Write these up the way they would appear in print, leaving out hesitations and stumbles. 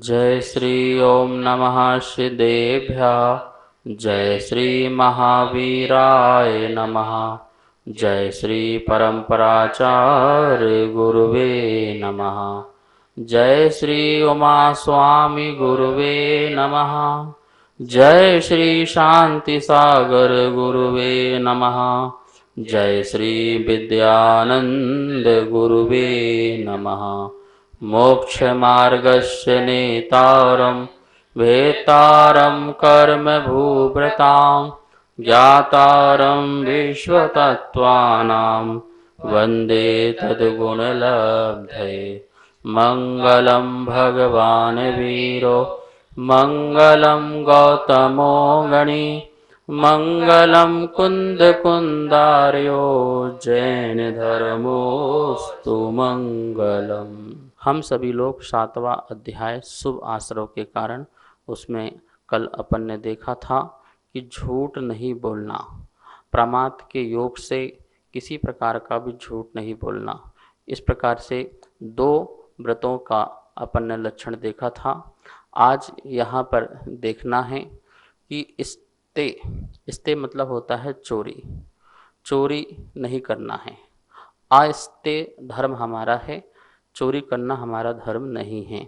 जय श्री ओम नमः श्रीदेभ्यः। जय श्री महावीराय नमः। जय श्री परम्पराचार्य गुरुवे नमः। जय श्री उमा स्वामी गुरुवे नमः। जय श्री शांति सागर गुरुवे नमः। जय श्री विद्यानंद गुरुवे नमः। मोक्ष मार्गस्य नेतारं वेतारं कर्म भूभृतां ज्ञातारं विश्वतत्त्वानां वन्दे तद्गुणलब्धये। मङ्गलं भगवान् वीरो मङ्गलं गौतमो गणी मङ्गलं कुन्दकुन्दार्यो जैन धर्मोस्तु मङ्गलम्। हम सभी लोग 7वां अध्याय शुभ आश्रव के कारण उसमें कल अपन ने देखा था कि झूठ नहीं बोलना, प्रमाद के योग से किसी प्रकार का भी झूठ नहीं बोलना। इस प्रकार से 2 व्रतों का अपन ने लक्षण देखा था। आज यहाँ पर देखना है कि इस्ते मतलब होता है चोरी। चोरी नहीं करना है। आस्ते धर्म हमारा है, चोरी करना हमारा धर्म नहीं है।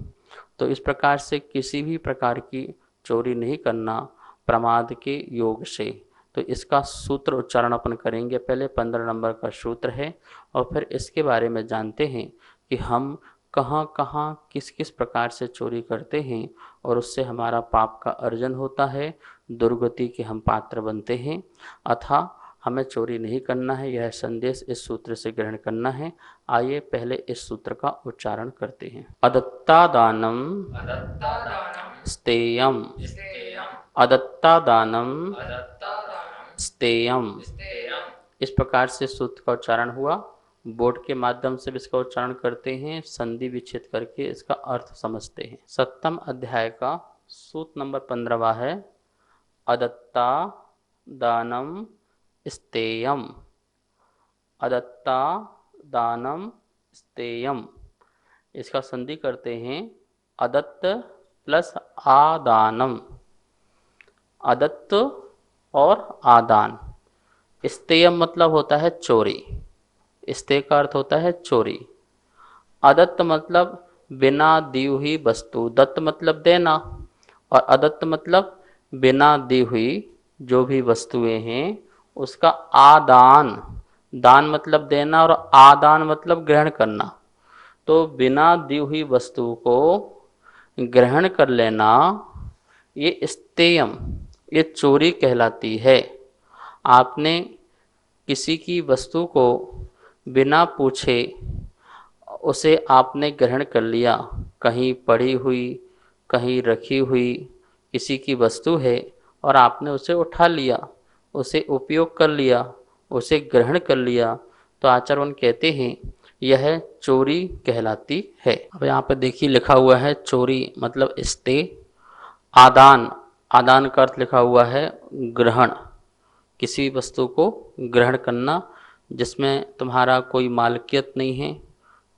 तो इस प्रकार से किसी भी प्रकार की चोरी नहीं करना प्रमाद के योग से। तो इसका सूत्र उच्चारण अपन करेंगे। पहले 15 नंबर का सूत्र है और फिर इसके बारे में जानते हैं कि हम कहाँ कहाँ किस किस प्रकार से चोरी करते हैं और उससे हमारा पाप का अर्जन होता है, दुर्गति के हम पात्र बनते हैं। अतः हमें चोरी नहीं करना है, यह संदेश इस सूत्र से ग्रहण करना है। आइए पहले इस सूत्र का उच्चारण करते हैं। अदत्तादानम स्तेयम, अदत्तादानम स्तेयम। इस प्रकार से सूत्र का उच्चारण हुआ। बोर्ड के माध्यम से भी इसका उच्चारण करते हैं, संधि विच्छेद करके इसका अर्थ समझते हैं। 7वें अध्याय का सूत्र नंबर 15वां है अदत्ता दानम स्तेयम। अदत्ता दानम स्तेयम, इसका संधि करते हैं अदत्त प्लस आदानम। अदत्त और आदान। स्तेयम मतलब होता है चोरी। स्ते का अर्थ होता है चोरी। अदत्त मतलब बिना दी हुई वस्तु। दत्त मतलब देना और अदत्त मतलब बिना दी हुई जो भी वस्तुएं हैं उसका आदान। दान मतलब देना और आदान मतलब ग्रहण करना। तो बिना दी हुई वस्तु को ग्रहण कर लेना, ये स्तेयम, ये चोरी कहलाती है। आपने किसी की वस्तु को बिना पूछे उसे आपने ग्रहण कर लिया। कहीं पड़ी हुई, कहीं रखी हुई किसी की वस्तु है और आपने उसे उठा लिया, उसे उपयोग कर लिया, उसे ग्रहण कर लिया, तो आचार्य कहते हैं यह चोरी कहलाती है। अब यहाँ पर देखिए लिखा हुआ है चोरी मतलब स्ते। आदान, आदान का अर्थ लिखा हुआ है ग्रहण। किसी वस्तु को ग्रहण करना जिसमें तुम्हारा कोई मालिकियत नहीं है,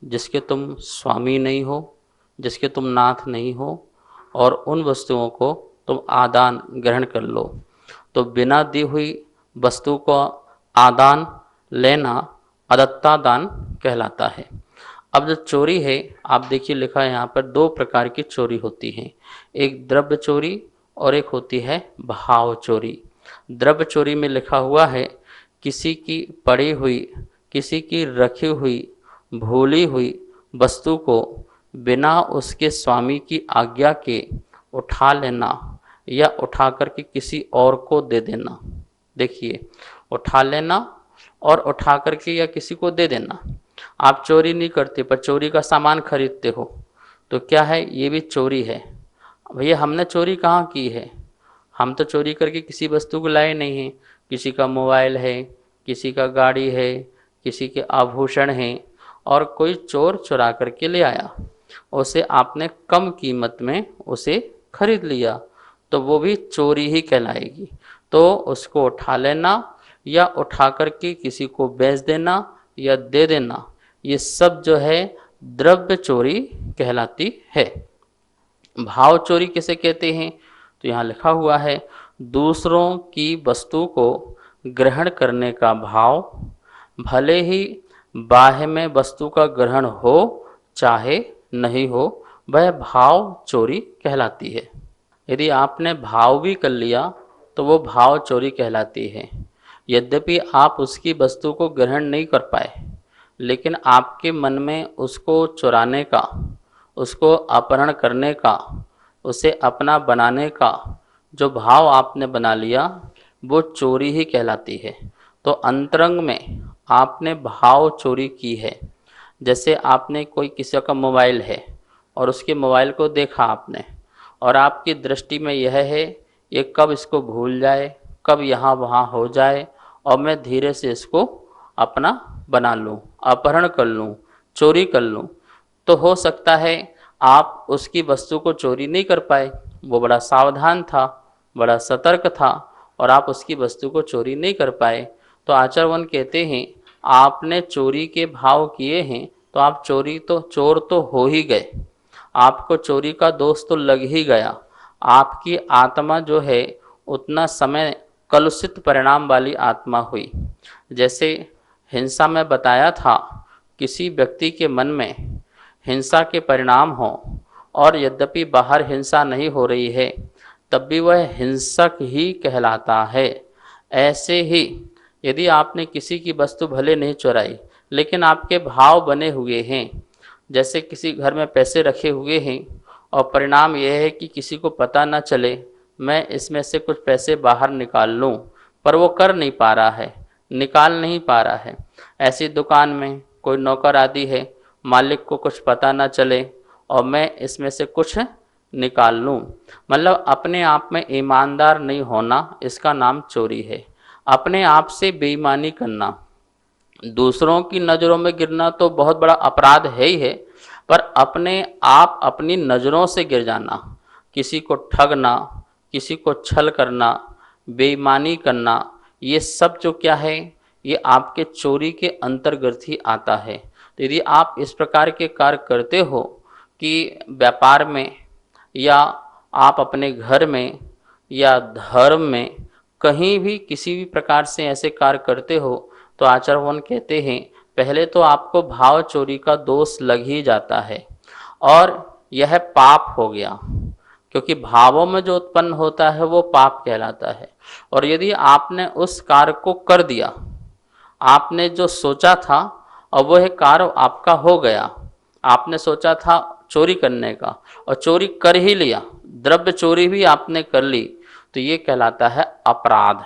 जिसके तुम स्वामी नहीं हो, जिसके तुम नाथ नहीं हो, और उन वस्तुओं को तुम आदान ग्रहण कर लो। तो बिना दी हुई वस्तु को आदान लेना अदत्ता दान कहलाता है। अब जो चोरी है, आप देखिए लिखा है यहाँ पर 2 प्रकार की चोरी होती है। एक द्रव्य चोरी और एक होती है भाव चोरी। द्रव्य चोरी में लिखा हुआ है किसी की पड़ी हुई, किसी की रखी हुई, भूली हुई वस्तु को बिना उसके स्वामी की आज्ञा के उठा लेना या उठा करके किसी और को दे देना। देखिए, उठा लेना और उठा करके या किसी को दे देना। आप चोरी नहीं करते पर चोरी का सामान खरीदते हो, तो क्या है, ये भी चोरी है। भैया हमने चोरी कहाँ की है? हम तो चोरी करके किसी वस्तु को लाए नहीं हैं। किसी का मोबाइल है, किसी का गाड़ी है, किसी के आभूषण हैं, और कोई चोर चुरा करके ले आया, उसे आपने कम कीमत में उसे खरीद लिया, तो वो भी चोरी ही कहलाएगी। तो उसको उठा लेना या उठा करके किसी को बेच देना या दे देना, ये सब जो है द्रव्य चोरी कहलाती है। भाव चोरी किसे कहते हैं? तो यहाँ लिखा हुआ है, दूसरों की वस्तु को ग्रहण करने का भाव, भले ही बाह्य में वस्तु का ग्रहण हो चाहे नहीं हो, वह भाव चोरी कहलाती है। यदि आपने भाव भी कर लिया तो वो भाव चोरी कहलाती है। यद्यपि आप उसकी वस्तु को ग्रहण नहीं कर पाए, लेकिन आपके मन में उसको चुराने का, उसको अपहरण करने का, उसे अपना बनाने का जो भाव आपने बना लिया, वो चोरी ही कहलाती है। तो अंतरंग में आपने भाव चोरी की है। जैसे आपने कोई किसी का मोबाइल है और उसके मोबाइल को देखा आपने, और आपकी दृष्टि में यह है ये कब इसको भूल जाए, कब यहाँ वहाँ हो जाए और मैं धीरे से इसको अपना बना लूँ, अपहरण कर लूँ, चोरी कर लूँ। तो हो सकता है आप उसकी वस्तु को चोरी नहीं कर पाए, वो बड़ा सावधान था, बड़ा सतर्क था और आप उसकी वस्तु को चोरी नहीं कर पाए। तो आचार्यवन कहते हैं आपने चोरी के भाव किए हैं तो आप चोर तो हो ही गए, आपको चोरी का दोष तो लग ही गया। आपकी आत्मा जो है उतना समय कलुषित परिणाम वाली आत्मा हुई। जैसे हिंसा में बताया था, किसी व्यक्ति के मन में हिंसा के परिणाम हो और यद्यपि बाहर हिंसा नहीं हो रही है तब भी वह हिंसक ही कहलाता है। ऐसे ही यदि आपने किसी की वस्तु भले नहीं चुराई लेकिन आपके भाव बने हुए हैं, जैसे किसी घर में पैसे रखे हुए हैं और परिणाम यह है कि किसी को पता न चले, मैं इसमें से कुछ पैसे बाहर निकाल लूं, पर वो कर नहीं पा रहा है, निकाल नहीं पा रहा है। ऐसी दुकान में कोई नौकर आदि है, मालिक को कुछ पता न चले और मैं इसमें से कुछ निकाल लूं, मतलब अपने आप में ईमानदार नहीं होना, इसका नाम चोरी है। अपने आप से बेईमानी करना, दूसरों की नज़रों में गिरना तो बहुत बड़ा अपराध है ही है, पर अपने आप अपनी नज़रों से गिर जाना, किसी को ठगना, किसी को छल करना, बेईमानी करना, ये सब जो क्या है ये आपके चोरी के अंतर्गत ही आता है। तो यदि आप इस प्रकार के कार्य करते हो कि व्यापार में या आप अपने घर में या धर्म में कहीं भी किसी भी प्रकार से ऐसे कार्य करते हो तो आचार्यवन कहते हैं पहले तो आपको भाव चोरी का दोष लग ही जाता है और यह पाप हो गया, क्योंकि भावों में जो उत्पन्न होता है वो पाप कहलाता है। और यदि आपने उस कार्य को कर दिया, आपने जो सोचा था और वह कार्य आपका हो गया, आपने सोचा था चोरी करने का और चोरी कर ही लिया, द्रव्य चोरी भी आपने कर ली, तो ये कहलाता है अपराध।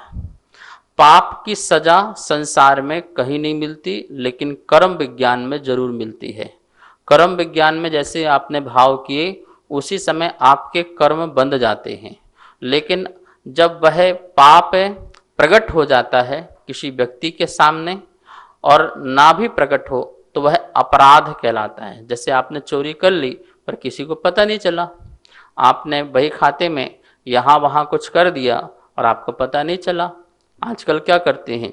पाप की सजा संसार में कहीं नहीं मिलती, लेकिन कर्म विज्ञान में जरूर मिलती है। कर्म विज्ञान में जैसे आपने भाव किए उसी समय आपके कर्म बंध जाते हैं, लेकिन जब वह पाप प्रकट हो जाता है किसी व्यक्ति के सामने और ना भी प्रकट हो तो वह अपराध कहलाता है। जैसे आपने चोरी कर ली पर किसी को पता नहीं चला, आपने बही खाते में यहाँ वहाँ कुछ कर दिया और आपको पता नहीं चला। आजकल क्या करते हैं,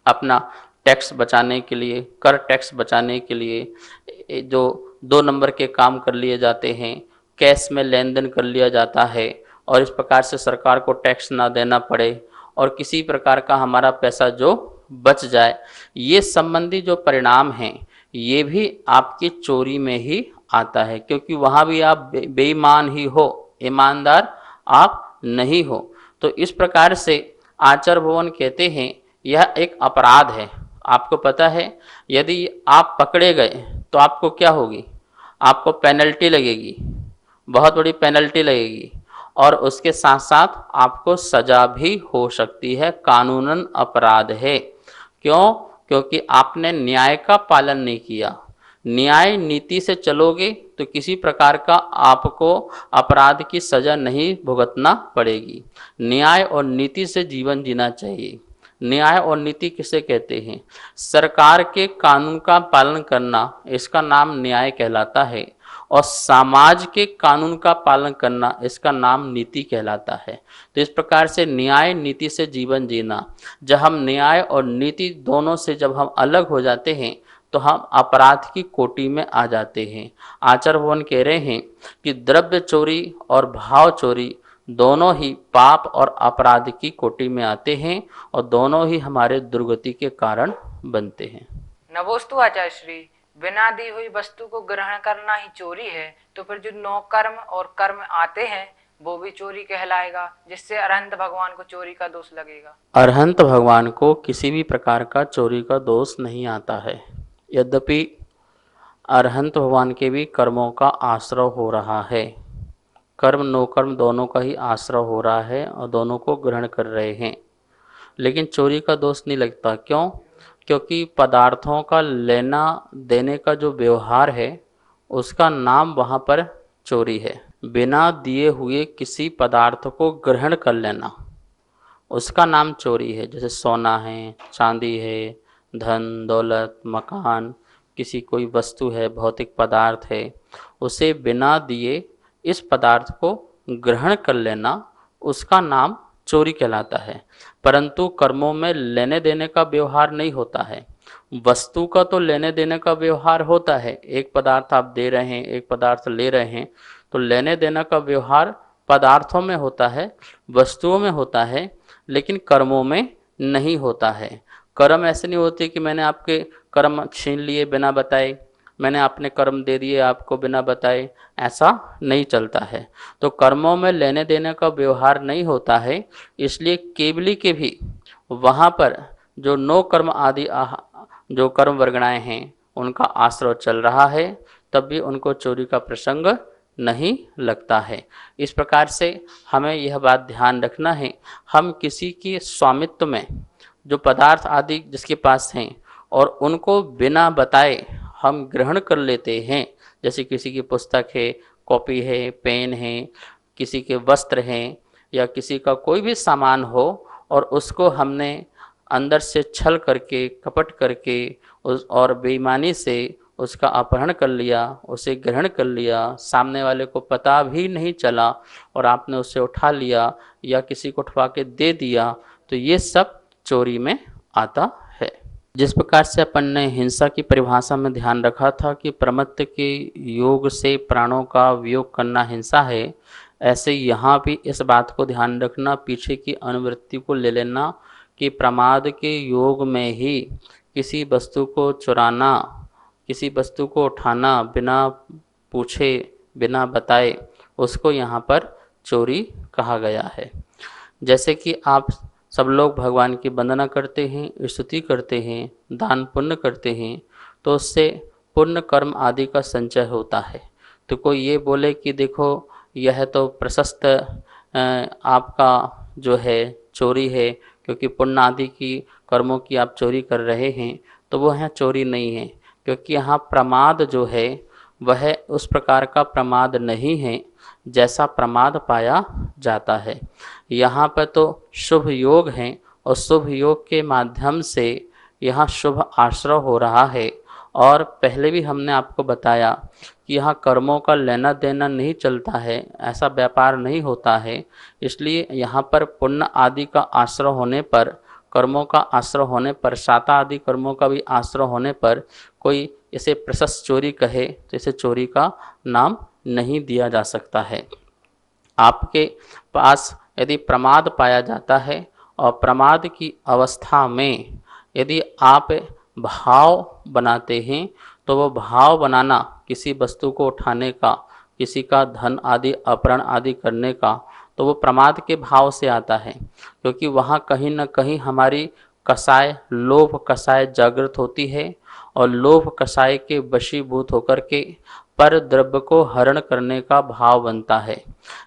अपना टैक्स बचाने के लिए, कर टैक्स बचाने के लिए जो 2 नंबर के काम कर लिए जाते हैं, कैश में लेन देन कर लिया जाता है और इस प्रकार से सरकार को टैक्स ना देना पड़े और किसी प्रकार का हमारा पैसा जो बच जाए। ये संबंधी जो परिणाम हैं ये भी आपकी चोरी में ही आता है, क्योंकि वहाँ भी आप बेईमान ही हो, ईमानदार आप नहीं हो। तो इस प्रकार से आचार्य भवन कहते हैं यह एक अपराध है। आपको पता है यदि आप पकड़े गए तो आपको क्या होगी, आपको पेनल्टी लगेगी, बहुत बड़ी पेनल्टी लगेगी और उसके साथ साथ आपको सजा भी हो सकती है, कानूनन अपराध है। क्यों? क्योंकि आपने न्याय का पालन नहीं किया। न्याय नीति से चलोगे तो किसी प्रकार का आपको अपराध की सजा नहीं भुगतना पड़ेगी। न्याय और नीति से जीवन जीना चाहिए। न्याय और नीति किसे कहते हैं? सरकार के कानून का पालन करना, इसका नाम न्याय कहलाता है और समाज के कानून का पालन करना, इसका नाम नीति कहलाता है। तो इस प्रकार से न्याय नीति से जीवन जीना, जब हम न्याय और नीति दोनों से जब हम अलग हो जाते हैं तो हम अपराध की कोटि में आ जाते हैं। आचार्य भगवान कह रहे हैं कि द्रव्य चोरी और भाव चोरी दोनों ही पाप और अपराध की कोटि में आते हैं और दोनों ही हमारे दुर्गति के कारण बनते हैं। नवोस्तु आचार्य श्री, बिना दी हुई वस्तु को ग्रहण करना ही चोरी है, तो फिर जो 9 कर्म और कर्म आते हैं वो भी चोरी कहलाएगा, जिससे अरहंत भगवान को चोरी का दोष लगेगा। अरहंत भगवान को किसी भी प्रकार का चोरी का दोष नहीं आता है, यद्यपि अरहंत भगवान के भी कर्मों का आश्रय हो रहा है। कर्म नो कर्म दोनों का ही आश्रय हो रहा है और दोनों को ग्रहण कर रहे हैं, लेकिन चोरी का दोष नहीं लगता। क्यों? क्योंकि पदार्थों का लेना देने का जो व्यवहार है उसका नाम वहाँ पर चोरी है। बिना दिए हुए किसी पदार्थ को ग्रहण कर लेना उसका नाम चोरी है। जैसे सोना है, चांदी है, धन दौलत, मकान, किसी कोई वस्तु है, भौतिक पदार्थ है, उसे बिना दिए इस पदार्थ को ग्रहण कर लेना उसका नाम चोरी कहलाता है। परंतु कर्मों में लेने देने का व्यवहार नहीं होता है। वस्तु का तो लेने देने का व्यवहार होता है, एक पदार्थ आप दे रहे हैं, एक पदार्थ ले रहे हैं, तो लेने देने का व्यवहार पदार्थों में होता है, वस्तुओं में होता है, लेकिन कर्मों में नहीं होता है। कर्म ऐसे नहीं होते कि मैंने आपके कर्म छीन लिए बिना बताए, मैंने अपने कर्म दे दिए आपको बिना बताए, ऐसा नहीं चलता है। तो कर्मों में लेने देने का व्यवहार नहीं होता है, इसलिए केवली के भी वहाँ पर जो 9 कर्म आदि जो कर्म वर्गणाएँ हैं उनका आश्रय चल रहा है, तब भी उनको चोरी का प्रसंग नहीं लगता है। इस प्रकार से हमें यह बात ध्यान रखना है, हम किसी के स्वामित्व में जो पदार्थ आदि जिसके पास हैं और उनको बिना बताए हम ग्रहण कर लेते हैं। जैसे किसी की पुस्तक है, कॉपी है, पेन है, किसी के वस्त्र हैं या किसी का कोई भी सामान हो और उसको हमने अंदर से छल करके, कपट करके और बेईमानी से उसका अपहरण कर लिया, उसे ग्रहण कर लिया, सामने वाले को पता भी नहीं चला और आपने उसे उठा लिया या किसी को उठवा के दे दिया, तो ये सब चोरी में आता है। जिस प्रकार से अपन ने हिंसा की परिभाषा में ध्यान रखा था कि प्रमत्त के योग से प्राणों का वियोग करना हिंसा है, ऐसे यहाँ भी इस बात को ध्यान रखना, पीछे की अनुवृत्ति को ले लेना कि प्रमाद के योग में ही किसी वस्तु को चुराना, किसी वस्तु को उठाना बिना पूछे, बिना बताए, उसको यहाँ पर चोरी कहा गया है। जैसे कि आप सब लोग भगवान की वंदना करते हैं, स्तुति करते हैं, दान पुण्य करते हैं, तो उससे पुण्य कर्म आदि का संचय होता है। तो कोई ये बोले कि देखो यह तो प्रशस्त आपका जो है चोरी है, क्योंकि पुण्य आदि की कर्मों की आप चोरी कर रहे हैं, तो वो यहाँ चोरी नहीं है, क्योंकि यहाँ प्रमाद जो है वह उस प्रकार का प्रमाद नहीं है जैसा प्रमाद पाया जाता है। यहाँ पर तो शुभ योग हैं और शुभ योग के माध्यम से यहाँ शुभ आश्रय हो रहा है। और पहले भी हमने आपको बताया कि यहाँ कर्मों का लेना देना नहीं चलता है, ऐसा व्यापार नहीं होता है। इसलिए यहाँ पर पुण्य आदि का आश्रय होने पर, कर्मों का आश्रय होने पर, साता आदि कर्मों का भी आश्रय होने पर कोई इसे प्रशस्त चोरी कहे तो इसे चोरी का नाम नहीं दिया जा सकता है। आपके पास यदि प्रमाद पाया जाता है और प्रमाद की अवस्था में यदि आप भाव बनाते हैं, तो वो भाव बनाना किसी वस्तु को उठाने का, किसी का धन आदि अपहरण आदि करने का, तो वो प्रमाद के भाव से आता है, क्योंकि वहाँ कहीं न कहीं हमारी कसाय, लोभ कसाय जागृत होती है और लोभ कसाय के वशीभूत होकर के पर द्रव्य को हरण करने का भाव बनता है।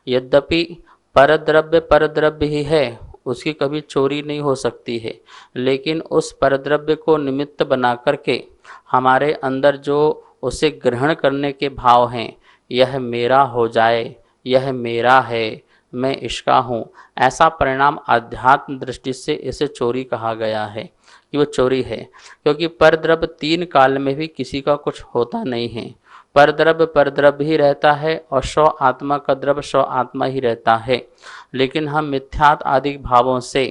यद्यपि पर द्रव्य ही है, उसकी कभी चोरी नहीं हो सकती है, लेकिन उस परद्रव्य को निमित्त बना करके हमारे अंदर जो उसे ग्रहण करने के भाव हैं, यह मेरा हो जाए, यह मेरा है, मैं इसका हूँ, ऐसा परिणाम आध्यात्म दृष्टि से इसे चोरी कहा गया है कि वो चोरी है। क्योंकि परद्रव्य 3 काल में भी किसी का कुछ होता नहीं है, परद्रव्य ही रहता है और स्व आत्मा का द्रव्य स्व आत्मा ही रहता है। लेकिन हम मिथ्यात्व आदि भावों से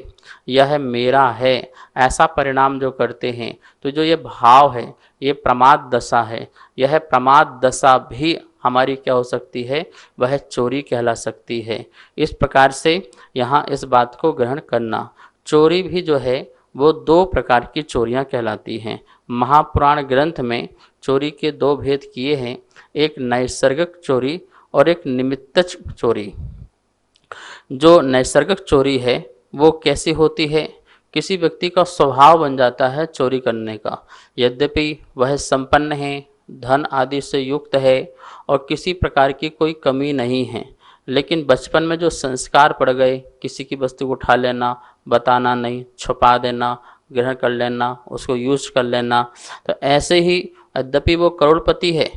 यह मेरा है ऐसा परिणाम जो करते हैं, तो जो ये भाव है ये प्रमाद दशा है। यह प्रमाद दशा भी हमारी क्या हो सकती है, वह चोरी कहला सकती है। इस प्रकार से यहाँ इस बात को ग्रहण करना। चोरी भी जो है वो दो प्रकार की चोरियां कहलाती हैं। महापुराण ग्रंथ में चोरी के दो भेद किए हैं, एक नैसर्गिक चोरी और एक निमित्त चोरी। जो नैसर्गिक चोरी है वो कैसी होती है, किसी व्यक्ति का स्वभाव बन जाता है चोरी करने का। यद्यपि वह संपन्न है, धन आदि से युक्त है और किसी प्रकार की कोई कमी नहीं है, लेकिन बचपन में जो संस्कार पड़ गए, किसी की वस्तु को उठा लेना, बताना नहीं, छुपा देना, ग्रहण कर लेना, उसको यूज कर लेना, तो ऐसे ही यद्यपि वो करोड़पति है,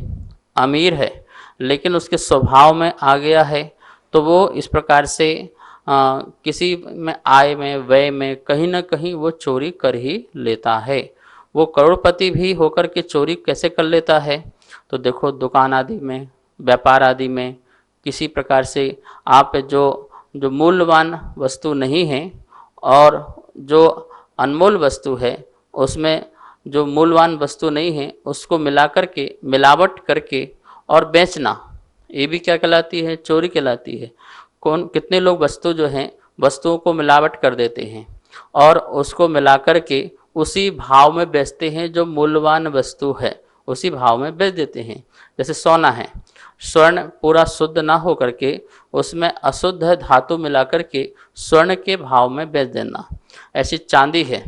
अमीर है, लेकिन उसके स्वभाव में आ गया है, तो वो इस प्रकार से किसी में आय में व्यय में कहीं ना कहीं वो चोरी कर ही लेता है। वो करोड़पति भी होकर के चोरी कैसे कर लेता है, तो देखो दुकान आदि में, व्यापार आदि में किसी प्रकार से आप जो मूल्यवान वस्तु नहीं है और जो अनमोल वस्तु है उसमें जो मूल्यवान वस्तु नहीं है उसको मिला करके, मिलावट करके और बेचना, ये भी क्या कहलाती है, चोरी कहलाती है। कितने लोग वस्तु जो हैं वस्तुओं को मिलावट कर देते हैं और उसको मिला करके उसी भाव में बेचते हैं, जो मूल्यवान वस्तु है उसी भाव में बेच देते हैं। जैसे सोना है, स्वर्ण पूरा शुद्ध ना हो करके उसमें अशुद्ध धातु मिला करके स्वर्ण के भाव में बेच देना। ऐसी चांदी है,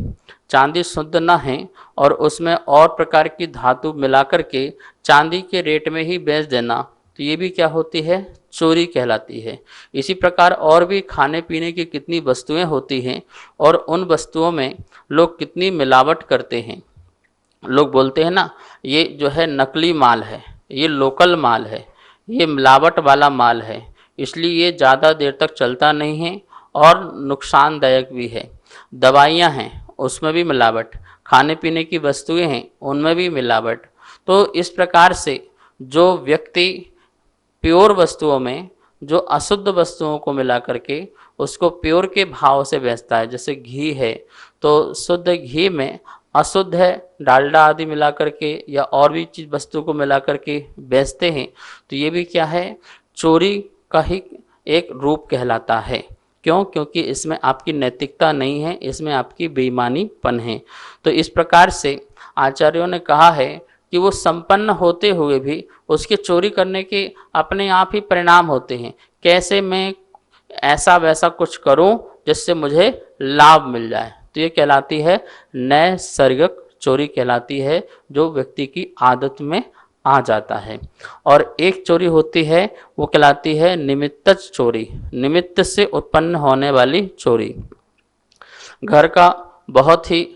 चांदी शुद्ध ना है और उसमें और प्रकार की धातु मिला करके चांदी के रेट में ही बेच देना, तो ये भी क्या होती है, चोरी कहलाती है। इसी प्रकार और भी खाने पीने की कितनी वस्तुएं होती हैं और उन वस्तुओं में लोग कितनी मिलावट करते हैं। लोग बोलते हैं ना, ये जो है नकली माल है, ये लोकल माल है, ये मिलावट वाला माल है, इसलिए ये ज़्यादा देर तक चलता नहीं है और नुकसानदायक भी है। दवाइयाँ हैं उसमें भी मिलावट, खाने पीने की वस्तुएं हैं उनमें भी मिलावट। तो इस प्रकार से जो व्यक्ति प्योर वस्तुओं में जो अशुद्ध वस्तुओं को मिला करके उसको प्योर के भाव से बेचता है, जैसे घी है तो शुद्ध घी में अशुद्ध है डालडा आदि मिला करके या और भी चीज वस्तु को मिला करके बेचते हैं, तो ये भी क्या है, चोरी का ही एक रूप कहलाता है। क्यों? क्योंकि इसमें आपकी नैतिकता नहीं है, इसमें आपकी बेईमानीपन है। तो इस प्रकार से आचार्यों ने कहा है कि वो संपन्न होते हुए भी उसके चोरी करने के अपने आप ही परिणाम होते हैं। कैसे मैं ऐसा वैसा कुछ करूं जिससे मुझे लाभ मिल जाए, तो ये कहलाती है नैसर्गिक चोरी कहलाती है, जो व्यक्ति की आदत में आ जाता है। और एक चोरी होती है वो कहलाती है निमित्त चोरी, निमित्त से उत्पन्न होने वाली चोरी। घर का बहुत ही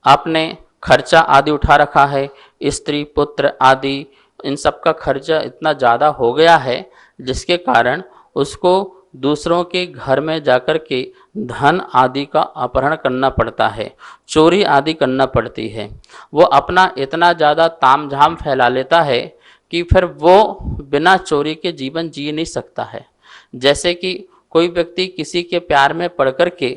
आपने खर्चा आदि उठा रखा है, स्त्री पुत्र आदि इन सब का खर्चा इतना ज़्यादा हो गया है जिसके कारण उसको दूसरों के घर में जाकर के धन आदि का अपहरण करना पड़ता है, चोरी आदि करना पड़ती है। वो अपना इतना ज़्यादा तामझाम फैला लेता है कि फिर वो बिना चोरी के जीवन जी नहीं सकता है। जैसे कि कोई व्यक्ति किसी के प्यार में पड़ कर के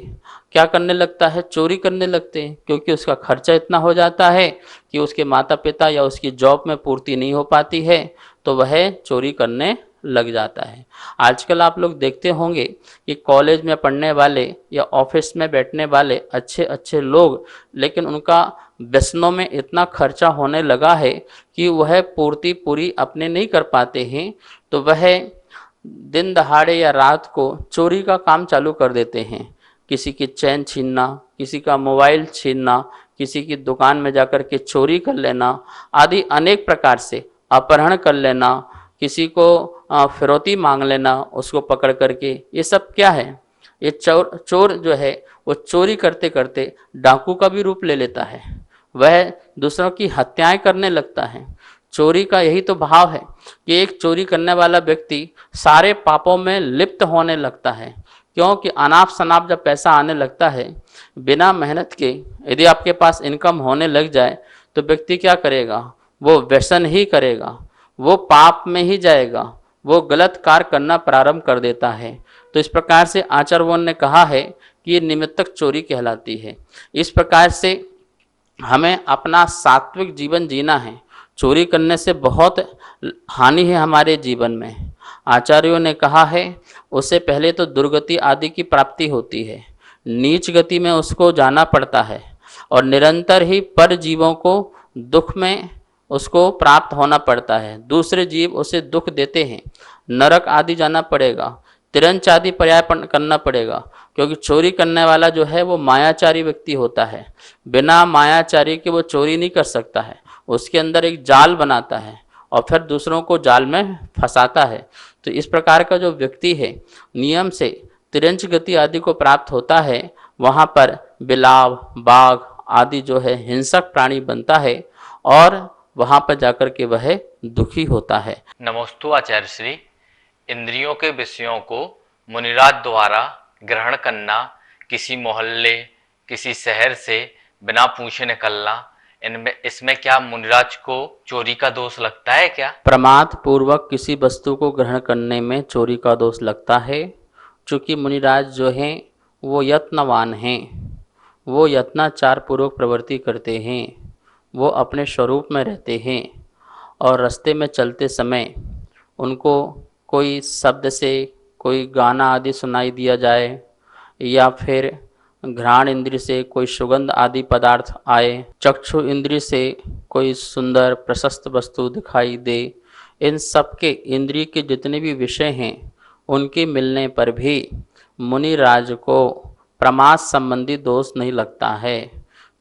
क्या करने लगता है, चोरी करने लगते हैं, क्योंकि उसका खर्चा इतना हो जाता है कि उसके माता पिता या उसकी जॉब में पूर्ति नहीं हो पाती है, तो वह चोरी करने लग जाता है। आजकल आप लोग देखते होंगे कि कॉलेज में पढ़ने वाले या ऑफिस में बैठने वाले अच्छे अच्छे लोग, लेकिन उनका व्यसनों में इतना खर्चा होने लगा है कि वह पूर्ति पूरी अपने नहीं कर पाते हैं, तो वह दिन दहाड़े या रात को चोरी का काम चालू कर देते हैं। किसी की चैन छीनना, किसी का मोबाइल छीनना, किसी की दुकान में जाकर के चोरी कर लेना आदि अनेक प्रकार से अपहरण कर लेना, किसी को फिरौती मांग लेना उसको पकड़ करके, ये सब क्या है, ये चोर जो है वो चोरी करते करते डाकू का भी रूप ले लेता है, वह दूसरों की हत्याएं करने लगता है। चोरी का यही तो भाव है कि एक चोरी करने वाला व्यक्ति सारे पापों में लिप्त होने लगता है। क्योंकि अनाप शनाप जब पैसा आने लगता है बिना मेहनत के, यदि आपके पास इनकम होने लग जाए तो व्यक्ति क्या करेगा, वो व्यसन ही करेगा, वो पाप में ही जाएगा, वो गलत कार्य करना प्रारंभ कर देता है। तो इस प्रकार से आचार्यों ने कहा है कि ये निमित्तक चोरी कहलाती है। इस प्रकार से हमें अपना सात्विक जीवन जीना है। चोरी करने से बहुत हानि है हमारे जीवन में। आचार्यों ने कहा है उससे पहले तो दुर्गति आदि की प्राप्ति होती है, नीच गति में उसको जाना पड़ता है और निरंतर ही पर जीवों को दुख में उसको प्राप्त होना पड़ता है। दूसरे जीव उसे दुख देते हैं, नरक आदि जाना पड़ेगा, तिरंच आदि पर्याय करना पड़ेगा, क्योंकि चोरी करने वाला जो है वो मायाचारी व्यक्ति होता है। बिना मायाचारी के वो चोरी नहीं कर सकता है, उसके अंदर एक जाल बनाता है और फिर दूसरों को जाल में फंसाता है। तो इस प्रकार का जो व्यक्ति है नियम से तिरंच गति आदि को प्राप्त होता है, वहाँ पर बिलाव, बाघ आदि जो है हिंसक प्राणी बनता है और वहाँ पर जाकर के वह दुखी होता है। नमोस्तु आचार्य श्री। इंद्रियों के विषयों को मुनिराज द्वारा ग्रहण करना, किसी मोहल्ले किसी शहर से बिना पूछे निकलना, इसमें क्या मुनिराज को चोरी का दोष लगता है क्या? प्रमाद पूर्वक किसी वस्तु को ग्रहण करने में चोरी का दोष लगता है। चूँकि मुनिराज जो हैं वो यत्नवान हैं, वो यत्नाचार पूर्वक प्रवृत्ति करते हैं, वो अपने स्वरूप में रहते हैं और रास्ते में चलते समय उनको कोई शब्द से कोई गाना आदि सुनाई दिया जाए या फिर घ्राण इंद्रिय से कोई सुगंध आदि पदार्थ आए, चक्षु इंद्रिय से कोई सुंदर प्रशस्त वस्तु दिखाई दे, इन सब के इंद्रिय के जितने भी विषय हैं उनके मिलने पर भी मुनिराज को प्रमाद संबंधी दोष नहीं लगता है,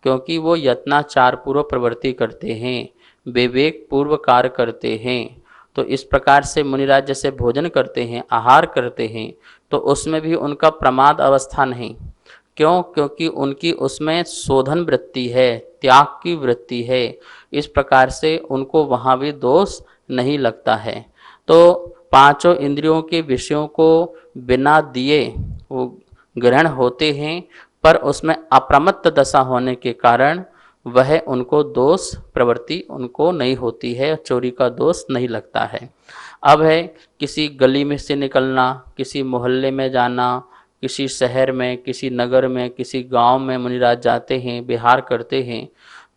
क्योंकि वो यत्नाचार पूर्वक प्रवृत्ति करते हैं, विवेक पूर्व कार्य करते हैं। तो इस प्रकार से मुनिराज जैसे भोजन करते हैं, आहार करते हैं, तो उसमें भी उनका प्रमाद अवस्था नहीं। क्यों? क्योंकि उनकी उसमें शोधन वृत्ति है, त्याग की वृत्ति है। इस प्रकार से उनको वहाँ भी दोष नहीं लगता है। तो पांचों इंद्रियों के विषयों को बिना दिए वो ग्रहण होते हैं, पर उसमें अप्रमत्त दशा होने के कारण वह उनको दोष प्रवृत्ति उनको नहीं होती है, चोरी का दोष नहीं लगता है। अब है किसी गली में से निकलना, किसी मोहल्ले में जाना, किसी शहर में, किसी नगर में, किसी गांव में मुनिराज जाते हैं, विहार करते हैं,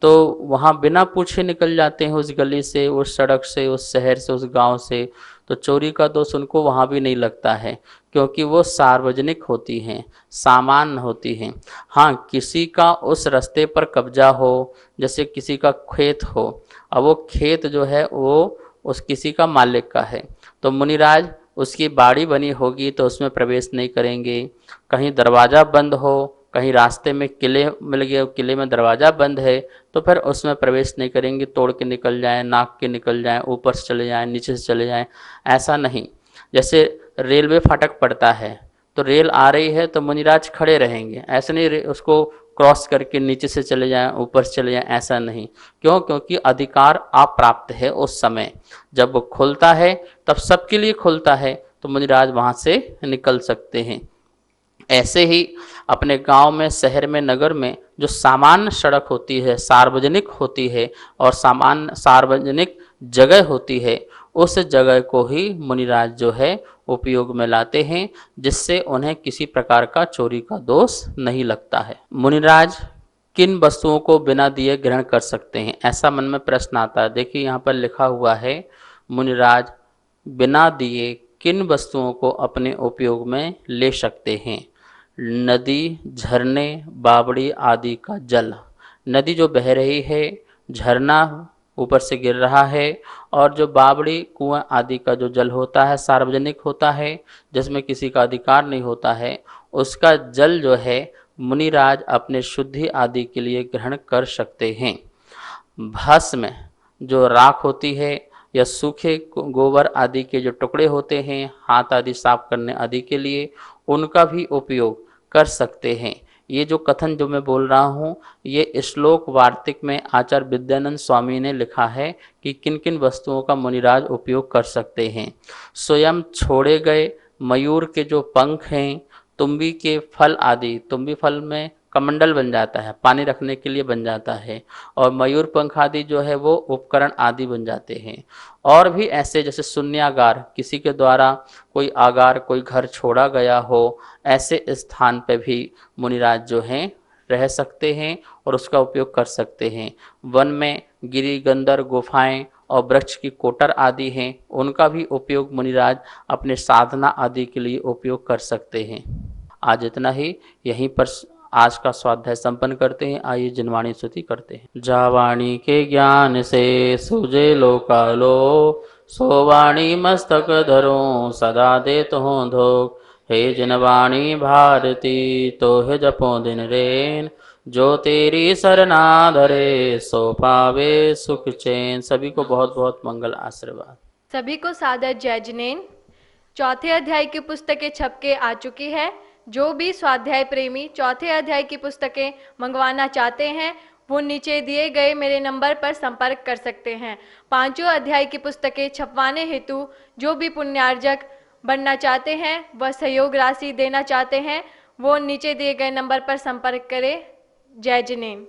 तो वहाँ बिना पूछे निकल जाते हैं उस गली से, उस सड़क से, उस शहर से, उस गांव से। तो चोरी का दोष उनको वहाँ भी नहीं लगता है, क्योंकि वो सार्वजनिक होती हैं, सामान्य होती हैं। हाँ, किसी का उस रास्ते पर कब्जा हो, जैसे किसी का खेत हो, अब वो खेत जो है वो उस किसी का मालिक का है, तो मुनिराज उसकी बाड़ी बनी होगी तो उसमें प्रवेश नहीं करेंगे। कहीं दरवाज़ा बंद हो, कहीं रास्ते में किले मिल गए, किले में दरवाज़ा बंद है, तो फिर उसमें प्रवेश नहीं करेंगे, तोड़ के निकल जाएं, नाक के निकल जाएं, ऊपर से चले जाएं, नीचे से चले जाएं, ऐसा नहीं। जैसे रेलवे फाटक पड़ता है तो रेल आ रही है तो मुनिराज खड़े रहेंगे, ऐसा नहीं उसको क्रॉस करके नीचे से चले जाएं, ऊपर से चले जाएं, ऐसा नहीं। क्यों? क्योंकि अधिकार अप्राप्त है। उस समय जब वो खुलता है तब सबके लिए खुलता है, तो मुनिराज वहाँ से निकल सकते हैं। ऐसे ही अपने गांव में, शहर में, नगर में जो सामान्य सड़क होती है, सार्वजनिक होती है और सामान्य सार्वजनिक जगह होती है, उस जगह को ही मुनिराज जो है उपयोग में लाते हैं, जिससे उन्हें किसी प्रकार का चोरी का दोष नहीं लगता है। मुनिराज किन वस्तुओं को बिना दिए ग्रहण कर सकते हैं, ऐसा मन में प्रश्न आता है। देखिए यहाँ पर लिखा हुआ है, मुनिराज बिना दिए किन वस्तुओं को अपने उपयोग में ले सकते हैं। नदी, झरने, बावड़ी आदि का जल। नदी जो बह रही है, झरना ऊपर से गिर रहा है, और जो बावड़ी, कुआं आदि का जो जल होता है, सार्वजनिक होता है, जिसमें किसी का अधिकार नहीं होता है, उसका जल जो है मुनिराज अपने शुद्धि आदि के लिए ग्रहण कर सकते हैं। भस्म जो राख होती है या सूखे गोबर आदि के जो टुकड़े होते हैं, हाथ आदि साफ करने आदि के लिए, उनका भी उपयोग कर सकते हैं। ये जो कथन जो मैं बोल रहा हूँ, ये श्लोक वार्तिक में आचार्य विद्यानंद स्वामी ने लिखा है कि किन किन वस्तुओं का मुनिराज उपयोग कर सकते हैं। स्वयं छोड़े गए मयूर के जो पंख हैं, तुम्बी के फल आदि, तुम्बी फल में कमंडल बन जाता है, पानी रखने के लिए बन जाता है, और मयूर पंख आदि जो है वो उपकरण आदि बन जाते हैं। और भी ऐसे जैसे शून्यागार, किसी के द्वारा कोई आगार, कोई घर छोड़ा गया हो, ऐसे स्थान पे भी मुनिराज जो हैं रह सकते हैं और उसका उपयोग कर सकते हैं। वन में गिरी गंधर गुफाएं और वृक्ष की कोटर आदि हैं, उनका भी उपयोग मुनिराज अपने साधना आदि के लिए उपयोग कर सकते हैं। आज इतना ही, यहीं पर आज का स्वाध्याय संपन्न करते हैं। आइए जिनवाणी स्तुति करते हैं। जावाणी के ज्ञान से सुजे लोकालो, सो वाणी मस्तक धरो सदा देत हो धोख। हे जिनवाणी भारती तो है जपो दिन रेन, जो तेरी सरना धरे सो पावे सुख चैन। सभी को बहुत बहुत मंगल आशीर्वाद। सभी को सादर जय जिनेन। चौथे अध्याय की पुस्तकें छप के आ चुकी है। जो भी स्वाध्याय प्रेमी चौथे अध्याय की पुस्तकें मंगवाना चाहते हैं वो नीचे दिए गए मेरे नंबर पर संपर्क कर सकते हैं। पांचों अध्याय की पुस्तकें छपवाने हेतु जो भी पुण्यार्जक बनना चाहते हैं, वह सहयोग राशि देना चाहते हैं, वो नीचे दिए गए नंबर पर संपर्क करें। जय जिनेन।